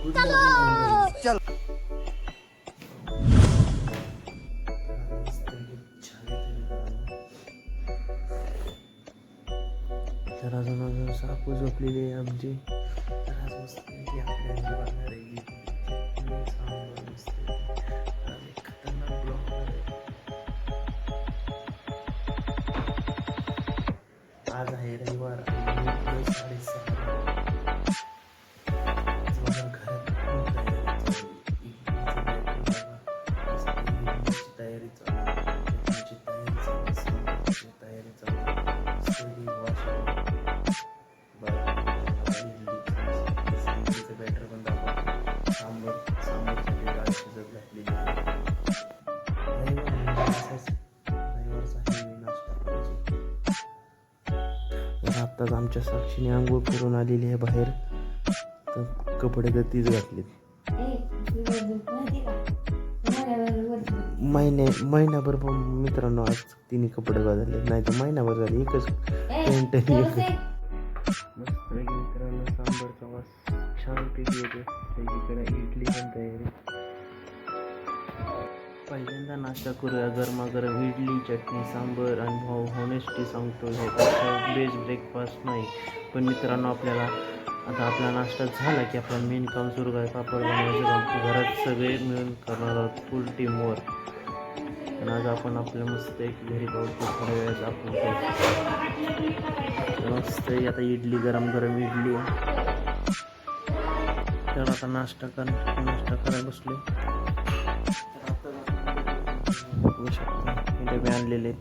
चल तर अजून सापू झोपलेली आहे आमची. तर आज मस्त आपल्या बघणार आहे खतरनाक ब्लॉग. आज आहे रविवार आणि 6:30. आज माझ्या घरात खूप तयारी चालू आहे. तयारी चालू बॅटर पण दाखवतो. सांबारसाठी डाळ शिजत घातलेली आहे. रविवारचा हे नाश्ता करायची. तर आत्ताच आमच्या साक्षीने आंघोळ करून आलेली आहे बाहेर. तर कपडे तर तीच घातलेत. महिन्याभर मित्रांनो आज तिने कपडे बदलले. नाही तर महिनाभर झाले एकच पेंट. मस्त मित्रांनो सांबारचा वास छानपैकी येते. त्याच्याकडे इडली पण तयारी. पहिल्यांदा नाश्ता करूया गरमागरम इडली, चटणी, सांबर. आणि भाऊ होनेस्टली सांगतो ह्याचा बेस्ट ब्रेकफास्ट नाही. पण मित्रांनो आपल्याला आता आपला नाश्ता झाला की आपला मेन काम सुरू आहे. पापड बनवायचं काम. घरात सगळे मिळून करणार आहोत फुल टीमवर. आणि आज आपण आपल्या मस्त एक घरी पाहतो थोड्या वेळात आपण मस्त आता इडली गरम गरम इडली. तर आता नाश्ता करायला बसलो. बघू शकता डबे आणलेले.